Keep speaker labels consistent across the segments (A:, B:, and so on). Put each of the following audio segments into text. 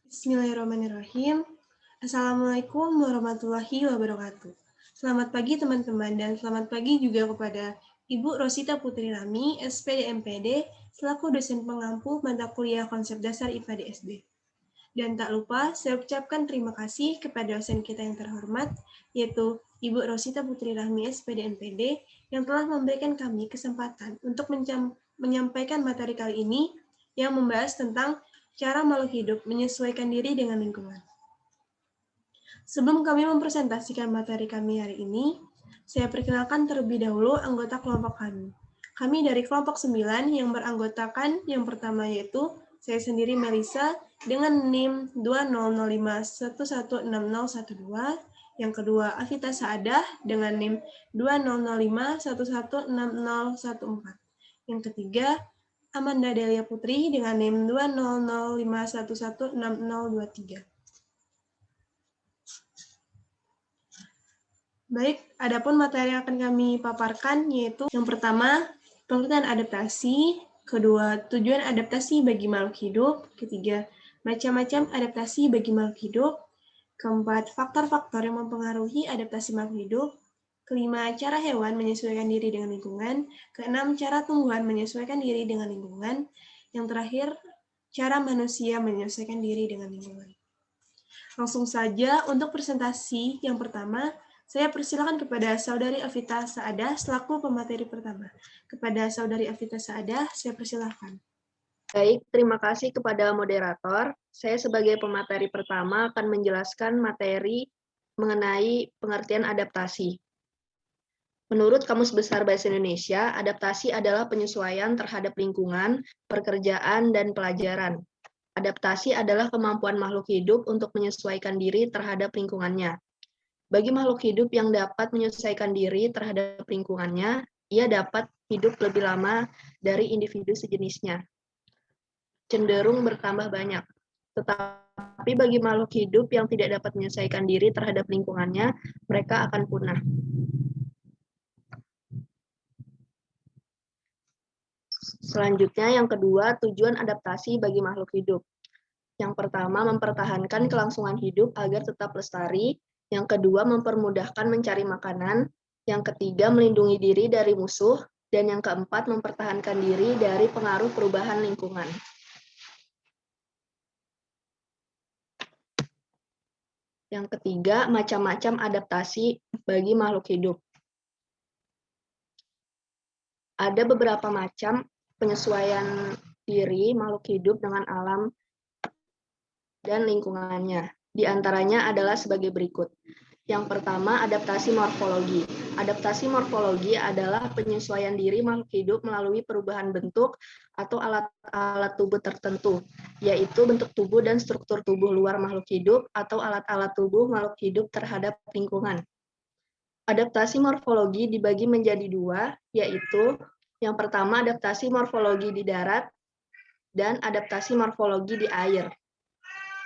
A: Bismillahirrahmanirrahim. Assalamualaikum warahmatullahi wabarakatuh. Selamat pagi teman-teman dan selamat pagi juga kepada Ibu Rosita Putri Rami, SPD MPD, selaku dosen pengampu mata kuliah konsep dasar IPA di SD. Dan tak lupa, saya ucapkan terima kasih kepada dosen kita yang terhormat, yaitu Ibu Rosita Putri Rahmi, SPD MPD, yang telah memberikan kami kesempatan untuk menyampaikan materi kali ini yang membahas tentang cara makhluk hidup menyesuaikan diri dengan lingkungan. Sebelum kami mempresentasikan materi kami hari ini, saya perkenalkan terlebih dahulu anggota kelompok kami. Kami dari kelompok 9 yang beranggotakan yang pertama yaitu saya sendiri Melisa dengan NIM 2005116012, yang kedua Afita Saadah dengan NIM 2005116014, yang ketiga Amanda Delia Putri dengan NIM 2005116023. Baik, adapun materi yang akan kami paparkan yaitu yang pertama, pengertian adaptasi, kedua, tujuan adaptasi bagi makhluk hidup, ketiga, macam-macam adaptasi bagi makhluk hidup, keempat, faktor-faktor yang mempengaruhi adaptasi makhluk hidup, kelima, cara hewan menyesuaikan diri dengan lingkungan, keenam, cara tumbuhan menyesuaikan diri dengan lingkungan, yang terakhir, cara manusia menyesuaikan diri dengan lingkungan. Langsung saja untuk presentasi yang pertama, saya persilakan kepada Saudari Afita Saadah selaku pemateri pertama. Kepada Saudari Afita Saadah, saya persilakan.
B: Baik, terima kasih kepada moderator. Saya sebagai pemateri pertama akan menjelaskan materi mengenai pengertian adaptasi. Menurut Kamus Besar Bahasa Indonesia, adaptasi adalah penyesuaian terhadap lingkungan, pekerjaan, dan pelajaran. Adaptasi adalah kemampuan makhluk hidup untuk menyesuaikan diri terhadap lingkungannya. Bagi makhluk hidup yang dapat menyesuaikan diri terhadap lingkungannya, ia dapat hidup lebih lama dari individu sejenisnya, cenderung bertambah banyak. Tetapi bagi makhluk hidup yang tidak dapat menyesuaikan diri terhadap lingkungannya, mereka akan punah. Selanjutnya, yang kedua, tujuan adaptasi bagi makhluk hidup. Yang pertama, mempertahankan kelangsungan hidup agar tetap lestari. Yang kedua, mempermudahkan mencari makanan. Yang ketiga, melindungi diri dari musuh. Dan yang keempat, mempertahankan diri dari pengaruh perubahan lingkungan. Yang ketiga, macam-macam adaptasi bagi makhluk hidup. Ada beberapa macam penyesuaian diri makhluk hidup dengan alam dan lingkungannya. Di antaranya adalah sebagai berikut. Yang pertama, adaptasi morfologi. Adaptasi morfologi adalah penyesuaian diri makhluk hidup melalui perubahan bentuk atau alat-alat tubuh tertentu, yaitu bentuk tubuh dan struktur tubuh luar makhluk hidup atau alat-alat tubuh makhluk hidup terhadap lingkungan. Adaptasi morfologi dibagi menjadi dua, yaitu yang pertama adaptasi morfologi di darat dan adaptasi morfologi di air.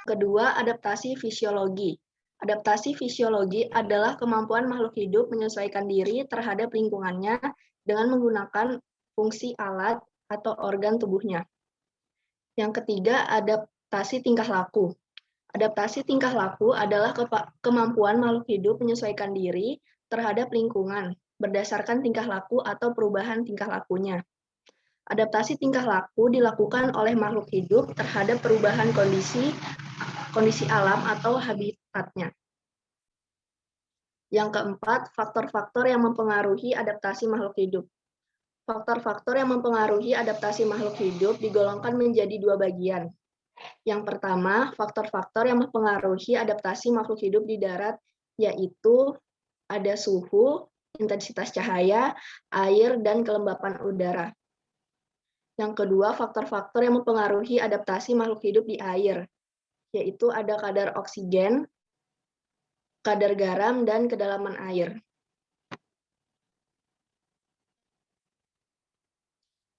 B: Kedua, adaptasi fisiologi. Adaptasi fisiologi adalah kemampuan makhluk hidup menyesuaikan diri terhadap lingkungannya dengan menggunakan fungsi alat atau organ tubuhnya. Yang ketiga, adaptasi tingkah laku. Adaptasi tingkah laku adalah kemampuan makhluk hidup menyesuaikan diri terhadap lingkungan berdasarkan tingkah laku atau perubahan tingkah lakunya. Adaptasi tingkah laku dilakukan oleh makhluk hidup terhadap perubahan kondisi alam atau habitatnya. Yang keempat, faktor-faktor yang mempengaruhi adaptasi makhluk hidup. Faktor-faktor yang mempengaruhi adaptasi makhluk hidup digolongkan menjadi dua bagian. Yang pertama, faktor-faktor yang mempengaruhi adaptasi makhluk hidup di darat, yaitu ada suhu, intensitas cahaya, air, dan kelembapan udara. Yang kedua, faktor-faktor yang mempengaruhi adaptasi makhluk hidup di air, yaitu ada kadar oksigen, kadar garam, dan kedalaman air.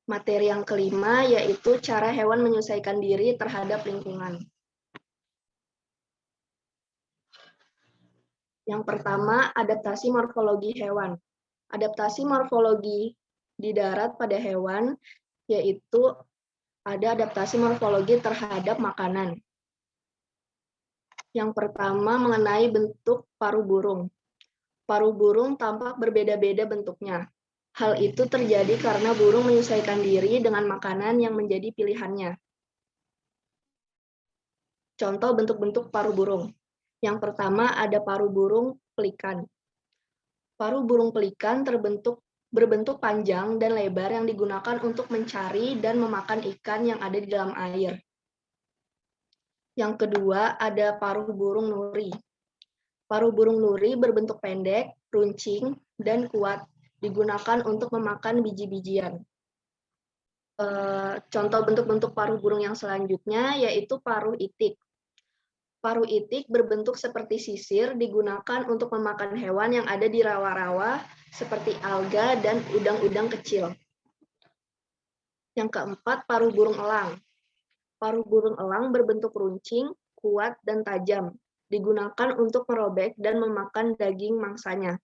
B: Materi yang kelima yaitu cara hewan menyesuaikan diri terhadap lingkungan. Yang pertama, adaptasi morfologi hewan. Adaptasi morfologi di darat pada hewan yaitu ada adaptasi morfologi terhadap makanan. Yang pertama mengenai bentuk paruh burung. Paruh burung tampak berbeda-beda bentuknya. Hal itu terjadi karena burung menyesuaikan diri dengan makanan yang menjadi pilihannya. Contoh bentuk-bentuk paruh burung. Yang pertama ada paruh burung pelikan. Paruh burung pelikan berbentuk panjang dan lebar yang digunakan untuk mencari dan memakan ikan yang ada di dalam air. Yang kedua ada paruh burung nuri. Paruh burung nuri berbentuk pendek, runcing, dan kuat, digunakan untuk memakan biji-bijian. Contoh bentuk-bentuk paruh burung yang selanjutnya yaitu paruh itik. Paruh itik berbentuk seperti sisir, digunakan untuk memakan hewan yang ada di rawa-rawa seperti alga dan udang-udang kecil. Yang keempat, paruh burung elang. Paruh burung elang berbentuk runcing, kuat, dan tajam, digunakan untuk merobek dan memakan daging mangsanya.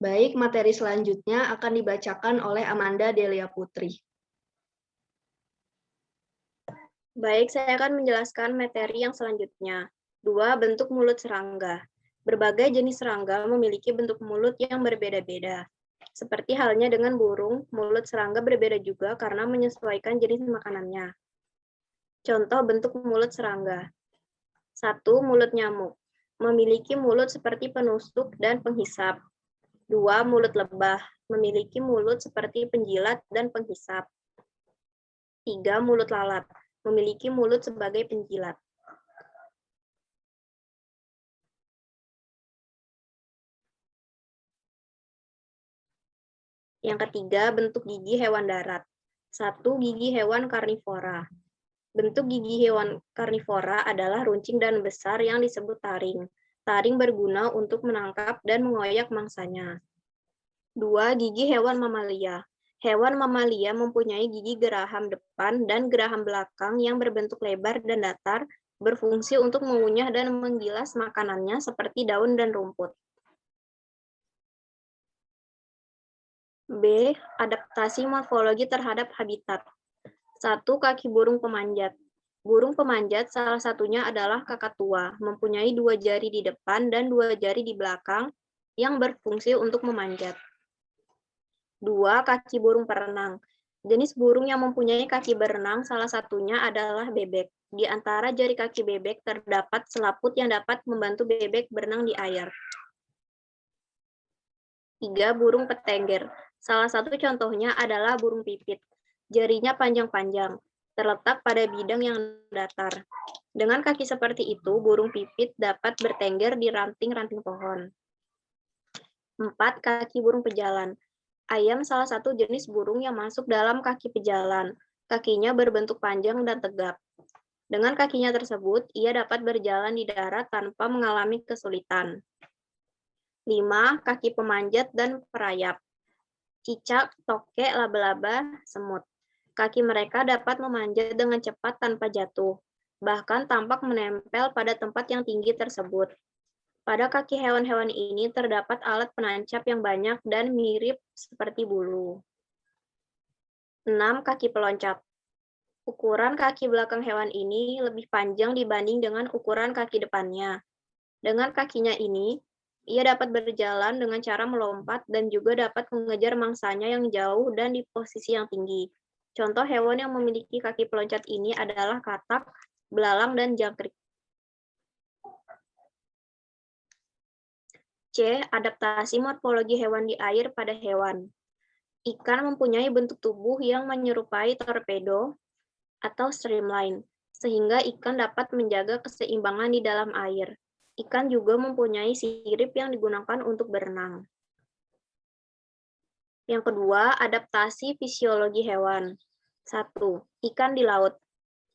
B: Baik, materi selanjutnya akan dibacakan oleh Amanda Delia Putri.
C: Baik, saya akan menjelaskan materi yang selanjutnya. 2. Bentuk mulut serangga. Berbagai jenis serangga memiliki bentuk mulut yang berbeda-beda. Seperti halnya dengan burung, mulut serangga berbeda juga karena menyesuaikan jenis makanannya. Contoh bentuk mulut serangga. 1. Mulut nyamuk. Memiliki mulut seperti penusuk dan penghisap. 2. Mulut lebah. Memiliki mulut seperti penjilat dan penghisap. 3. Mulut lalat. Memiliki mulut sebagai penjilat. Yang ketiga, bentuk gigi hewan darat. 1. Gigi hewan karnivora. Bentuk gigi hewan karnivora adalah runcing dan besar yang disebut taring. Taring berguna untuk menangkap dan mengoyak mangsanya. 2. Gigi hewan mamalia. Hewan mamalia mempunyai gigi geraham depan dan geraham belakang yang berbentuk lebar dan datar, berfungsi untuk mengunyah dan menggilas makanannya seperti daun dan rumput. B. Adaptasi morfologi terhadap habitat. 1. Kaki burung pemanjat. Burung pemanjat salah satunya adalah kakatua, mempunyai 2 jari di depan dan 2 jari di belakang yang berfungsi untuk memanjat. 2. Kaki burung perenang. Jenis burung yang mempunyai kaki berenang salah satunya adalah bebek. Di antara jari kaki bebek terdapat selaput yang dapat membantu bebek berenang di air. 3. Burung petengger. Salah satu contohnya adalah burung pipit. Jarinya panjang-panjang, terletak pada bidang yang datar. Dengan kaki seperti itu, burung pipit dapat bertengger di ranting-ranting pohon. 4. Kaki burung pejalan. Ayam salah satu jenis burung yang masuk dalam kaki pejalan. Kakinya berbentuk panjang dan tegap. Dengan kakinya tersebut, ia dapat berjalan di darat tanpa mengalami kesulitan. 5. Kaki pemanjat dan perayap. Cicak, tokek, laba-laba, semut. Kaki mereka dapat memanjat dengan cepat tanpa jatuh, bahkan tampak menempel pada tempat yang tinggi tersebut. Pada kaki hewan-hewan ini terdapat alat penancap yang banyak dan mirip seperti bulu. 6. Kaki peloncat. Ukuran kaki belakang hewan ini lebih panjang dibanding dengan ukuran kaki depannya. Dengan kakinya ini, ia dapat berjalan dengan cara melompat dan juga dapat mengejar mangsanya yang jauh dan di posisi yang tinggi. Contoh hewan yang memiliki kaki peloncat ini adalah katak, belalang, dan jangkrik. C. Adaptasi morfologi hewan di air pada hewan. Ikan mempunyai bentuk tubuh yang menyerupai torpedo atau streamline, sehingga ikan dapat menjaga keseimbangan di dalam air. Ikan juga mempunyai sirip yang digunakan untuk berenang. Yang kedua, adaptasi fisiologi hewan. 1. Ikan di laut.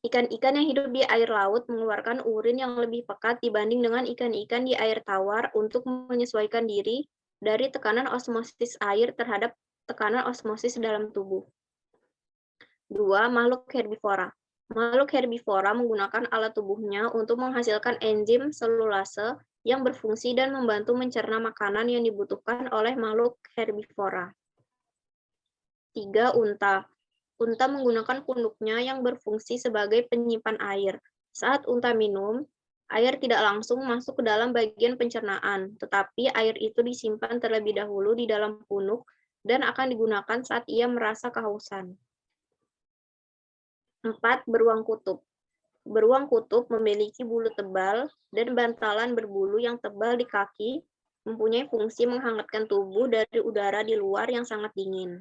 C: Ikan-ikan yang hidup di air laut mengeluarkan urin yang lebih pekat dibanding dengan ikan-ikan di air tawar untuk menyesuaikan diri dari tekanan osmosis air terhadap tekanan osmosis dalam tubuh. 2. Makhluk herbivora. Makhluk herbivora menggunakan alat tubuhnya untuk menghasilkan enzim selulase yang berfungsi dan membantu mencerna makanan yang dibutuhkan oleh makhluk herbivora. 3. Unta. Unta menggunakan punuknya yang berfungsi sebagai penyimpan air, Saat unta minum, air tidak langsung masuk ke dalam bagian pencernaan, tetapi air itu disimpan terlebih dahulu di dalam punuk dan akan digunakan saat ia merasa kehausan. 4. Beruang kutub. Beruang kutub memiliki bulu tebal dan bantalan berbulu yang tebal di kaki, mempunyai fungsi menghangatkan tubuh dari udara di luar yang sangat dingin.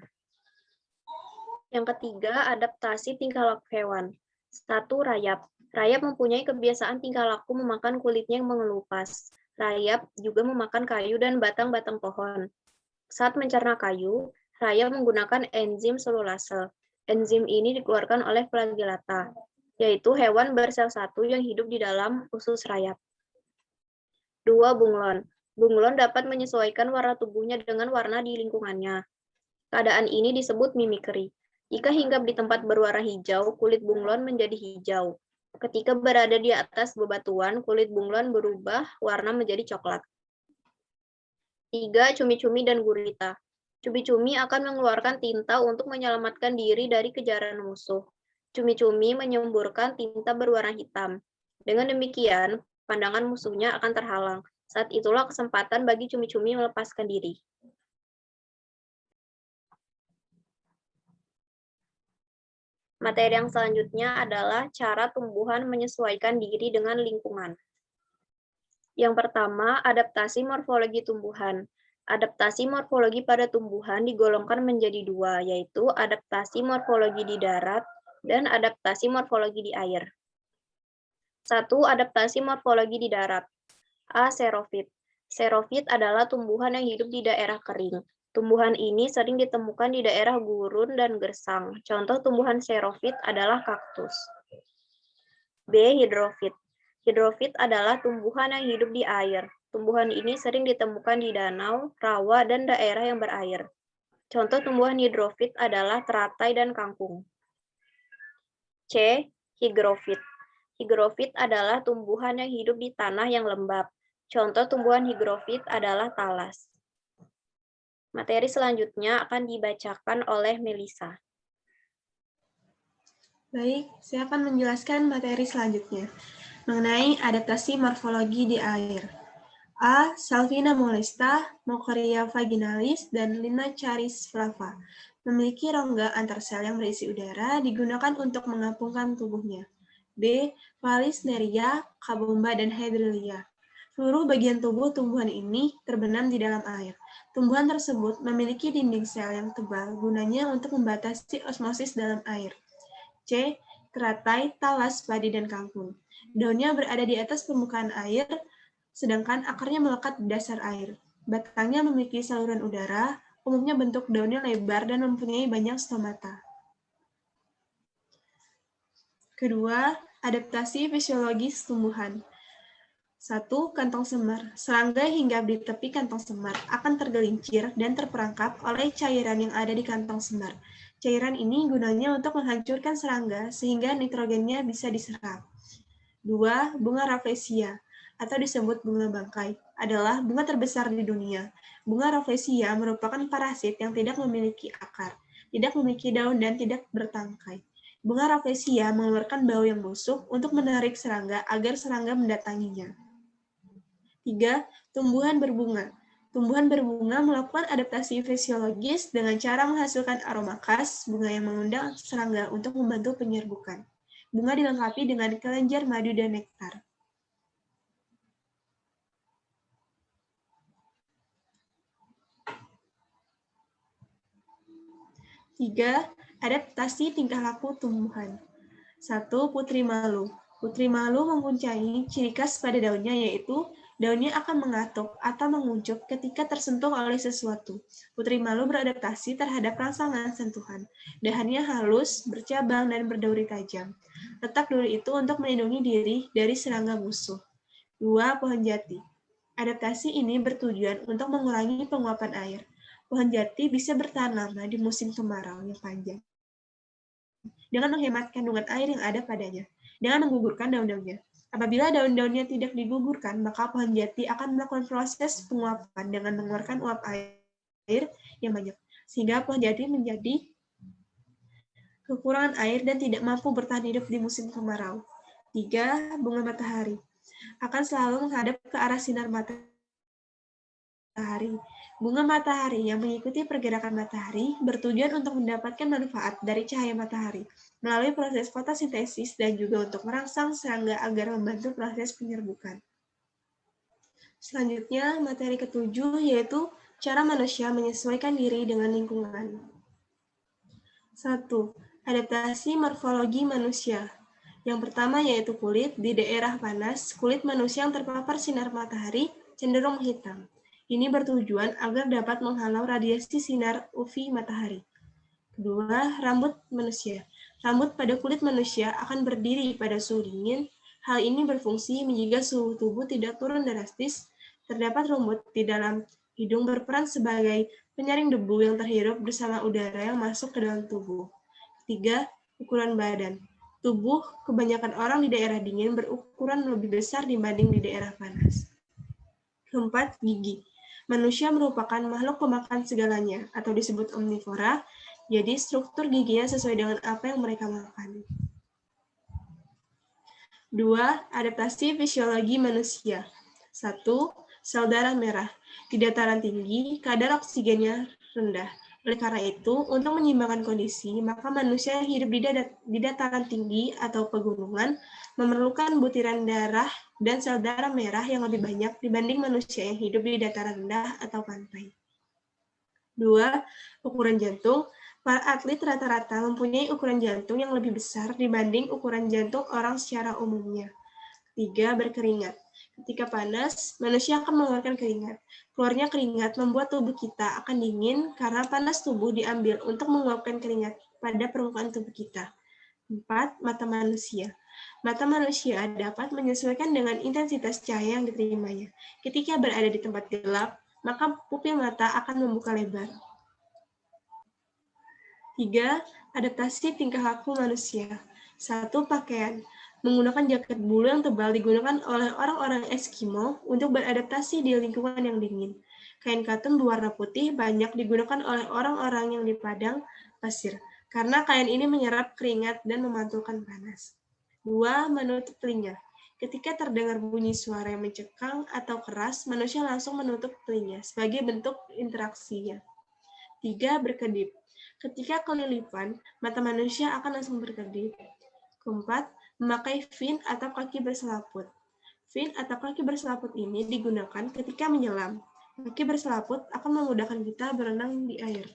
C: Yang ketiga, adaptasi tingkah laku hewan. 1. Rayap. Rayap mempunyai kebiasaan tingkah laku memakan kulitnya yang mengelupas. Rayap juga memakan kayu dan batang-batang pohon. Saat mencerna kayu, rayap menggunakan enzim selulase. Enzim ini dikeluarkan oleh flagellata, yaitu hewan bersel satu yang hidup di dalam usus rayap. 2. Bunglon. Bunglon dapat menyesuaikan warna tubuhnya dengan warna di lingkungannya. Keadaan ini disebut mimikri. Jika hinggap di tempat berwarna hijau, kulit bunglon menjadi hijau. Ketika berada di atas bebatuan, kulit bunglon berubah warna menjadi coklat. 3. Cumi-cumi dan gurita. Cumi-cumi akan mengeluarkan tinta untuk menyelamatkan diri dari kejaran musuh. Cumi-cumi menyemburkan tinta berwarna hitam. Dengan demikian, pandangan musuhnya akan terhalang. Saat itulah kesempatan bagi cumi-cumi melepaskan diri. Materi yang selanjutnya adalah cara tumbuhan menyesuaikan diri dengan lingkungan. Yang pertama, adaptasi morfologi tumbuhan. Adaptasi morfologi pada tumbuhan digolongkan menjadi dua, yaitu adaptasi morfologi di darat dan adaptasi morfologi di air. 1. Adaptasi morfologi di darat. A. Xerophyte. Xerophyte adalah tumbuhan yang hidup di daerah kering. Tumbuhan ini sering ditemukan di daerah gurun dan gersang. Contoh tumbuhan xerophyte adalah kaktus. B. Hydrophyte. Hydrophyte adalah tumbuhan yang hidup di air. Tumbuhan ini sering ditemukan di danau, rawa, dan daerah yang berair. Contoh tumbuhan hidrofit adalah teratai dan kangkung. C. Hygrofit. Hygrofit adalah tumbuhan yang hidup di tanah yang lembab. Contoh tumbuhan hygrofit adalah talas. Materi selanjutnya akan dibacakan oleh Melissa.
A: Baik, saya akan menjelaskan materi selanjutnya mengenai adaptasi morfologi di air. A. Salvina molesta, Mochoria vaginalis, dan Linacharis flava memiliki rongga antarsel yang berisi udara digunakan untuk mengapungkan tubuhnya. B. Valisneria, Kabomba, dan Hydrelia. Seluruh bagian tubuh tumbuhan ini terbenam di dalam air. Tumbuhan tersebut memiliki dinding sel yang tebal gunanya untuk membatasi osmosis dalam air. C. Teratai, talas, padi, dan kangkung. Daunnya berada di atas permukaan air, sedangkan akarnya melekat di dasar air. Batangnya memiliki saluran udara, umumnya bentuk daunnya lebar dan mempunyai banyak stomata. Kedua, adaptasi fisiologis tumbuhan. 1. Kantong semar. Serangga hinggap di tepi kantong semar akan tergelincir dan terperangkap oleh cairan yang ada di kantong semar. Cairan ini gunanya untuk menghancurkan serangga sehingga nitrogennya bisa diserap. 2. Bunga Rafflesia, atau disebut bunga bangkai, adalah bunga terbesar di dunia. Bunga Rafflesia merupakan parasit yang tidak memiliki akar, tidak memiliki daun, dan tidak bertangkai. Bunga Rafflesia mengeluarkan bau yang busuk untuk menarik serangga agar serangga mendatanginya. 3. Tumbuhan berbunga. Tumbuhan berbunga melakukan adaptasi fisiologis dengan cara menghasilkan aroma khas bunga yang mengundang serangga untuk membantu penyerbukan. Bunga dilengkapi dengan kelenjar madu dan nektar. 3. Adaptasi tingkah laku tumbuhan. 1. Putri malu. Putri malu mempunyai ciri khas pada daunnya, yaitu daunnya akan mengatuk atau menguncup ketika tersentuh oleh sesuatu. Putri malu beradaptasi terhadap rangsangan sentuhan. Dahannya halus, bercabang, dan berduri tajam. Letak duri itu untuk melindungi diri dari serangga musuh. 2. Pohon jati. Adaptasi ini bertujuan untuk mengurangi penguapan air. Pohon jati bisa bertahan lama di musim kemarau yang panjang dengan menghemat kandungan air yang ada padanya, dengan menggugurkan daun-daunnya. Apabila daun-daunnya tidak digugurkan, maka pohon jati akan melakukan proses penguapan dengan mengeluarkan uap air yang banyak, sehingga pohon jati menjadi kekurangan air dan tidak mampu bertahan hidup di musim kemarau. 3. Bunga matahari akan selalu menghadap ke arah sinar matahari. Bunga matahari yang mengikuti pergerakan matahari bertujuan untuk mendapatkan manfaat dari cahaya matahari melalui proses fotosintesis dan juga untuk merangsang serangga agar membantu proses penyerbukan. Selanjutnya, materi ketujuh yaitu cara manusia menyesuaikan diri dengan lingkungan. 1. Adaptasi morfologi manusia. Yang pertama yaitu kulit. Di daerah panas, kulit manusia yang terpapar sinar matahari cenderung hitam. Ini bertujuan agar dapat menghalau radiasi sinar UV matahari. Kedua, rambut manusia. Rambut pada kulit manusia akan berdiri pada suhu dingin. Hal ini berfungsi menjaga suhu tubuh tidak turun drastis. Terdapat rumput di dalam hidung berperan sebagai penyaring debu yang terhirup bersama udara yang masuk ke dalam tubuh. 3. Ukuran badan. Tubuh kebanyakan orang di daerah dingin berukuran lebih besar dibanding di daerah panas. 4. Gigi. Manusia merupakan makhluk pemakan segalanya atau disebut omnivora, jadi struktur giginya sesuai dengan apa yang mereka makan. 2. Adaptasi fisiologi manusia. 1. Sel darah merah. Di dataran tinggi, kadar oksigennya rendah. Oleh karena itu, untuk menyeimbangkan kondisi, maka manusia yang hidup di dataran tinggi atau pegunungan memerlukan butiran darah dan sel darah merah yang lebih banyak dibanding manusia yang hidup di dataran rendah atau pantai. 2. Ukuran jantung. Para atlet rata-rata mempunyai ukuran jantung yang lebih besar dibanding ukuran jantung orang secara umumnya. 3. Berkeringat. Ketika panas, manusia akan mengeluarkan keringat. Keluarnya keringat membuat tubuh kita akan dingin karena panas tubuh diambil untuk menguapkan keringat pada permukaan tubuh kita. 4. Mata manusia. Mata manusia dapat menyesuaikan dengan intensitas cahaya yang diterimanya. Ketika berada di tempat gelap, maka pupil mata akan membuka lebar. 3. Adaptasi tingkah laku manusia. 1. Pakaian. Menggunakan jaket bulu yang tebal digunakan oleh orang-orang Eskimo untuk beradaptasi di lingkungan yang dingin. Kain katun berwarna putih banyak digunakan oleh orang-orang yang di padang pasir, karena kain ini menyerap keringat dan memantulkan panas. 2. Menutup telinga. Ketika terdengar bunyi suara yang mencekam atau keras, manusia langsung menutup telinga sebagai bentuk interaksinya. 3. Berkedip. Ketika kelilipan, mata manusia akan langsung berkedip. 4. Memakai fin atau kaki berselaput. Fin atau kaki berselaput ini digunakan ketika menyelam. Kaki berselaput akan memudahkan kita berenang di air.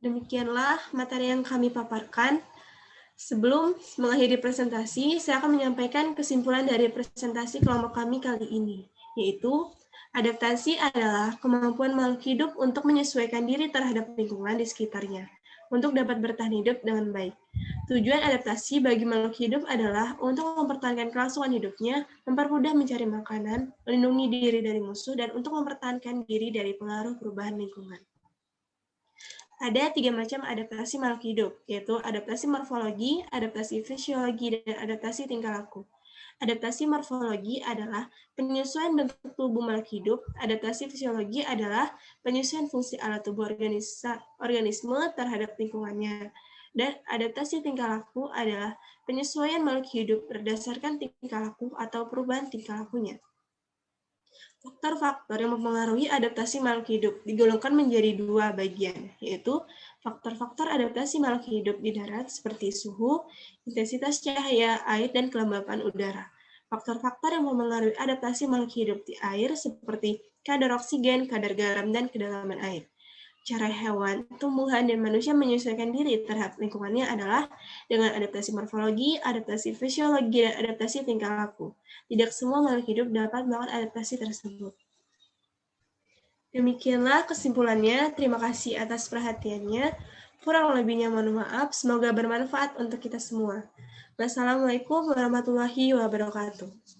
A: Demikianlah materi yang kami paparkan. Sebelum mengakhiri presentasi, saya akan menyampaikan kesimpulan dari presentasi kelompok kami kali ini, yaitu adaptasi adalah kemampuan makhluk hidup untuk menyesuaikan diri terhadap lingkungan di sekitarnya, untuk dapat bertahan hidup dengan baik. Tujuan adaptasi bagi makhluk hidup adalah untuk mempertahankan kelangsungan hidupnya, mempermudah mencari makanan, melindungi diri dari musuh, dan untuk mempertahankan diri dari pengaruh perubahan lingkungan. Ada 3 macam adaptasi makhluk hidup, yaitu adaptasi morfologi, adaptasi fisiologi, dan adaptasi tingkah laku. Adaptasi morfologi adalah penyesuaian bentuk tubuh makhluk hidup. Adaptasi fisiologi adalah penyesuaian fungsi alat tubuh organisme terhadap lingkungannya. Dan adaptasi tingkah laku adalah penyesuaian makhluk hidup berdasarkan tingkah laku atau perubahan tingkah lakunya. Faktor-faktor yang mempengaruhi adaptasi makhluk hidup digolongkan menjadi 2 bagian, yaitu faktor-faktor adaptasi makhluk hidup di darat seperti suhu, intensitas cahaya, air, dan kelembapan udara. Faktor-faktor yang mempengaruhi adaptasi makhluk hidup di air seperti kadar oksigen, kadar garam, dan kedalaman air. Cara hewan, tumbuhan, dan manusia menyesuaikan diri terhadap lingkungannya adalah dengan adaptasi morfologi, adaptasi fisiologi, dan adaptasi tingkah laku. Tidak semua makhluk hidup dapat melakukan adaptasi tersebut. Demikianlah kesimpulannya. Terima kasih atas perhatiannya. Kurang lebihnya mohon maaf. Semoga bermanfaat untuk kita semua. Wassalamualaikum warahmatullahi wabarakatuh.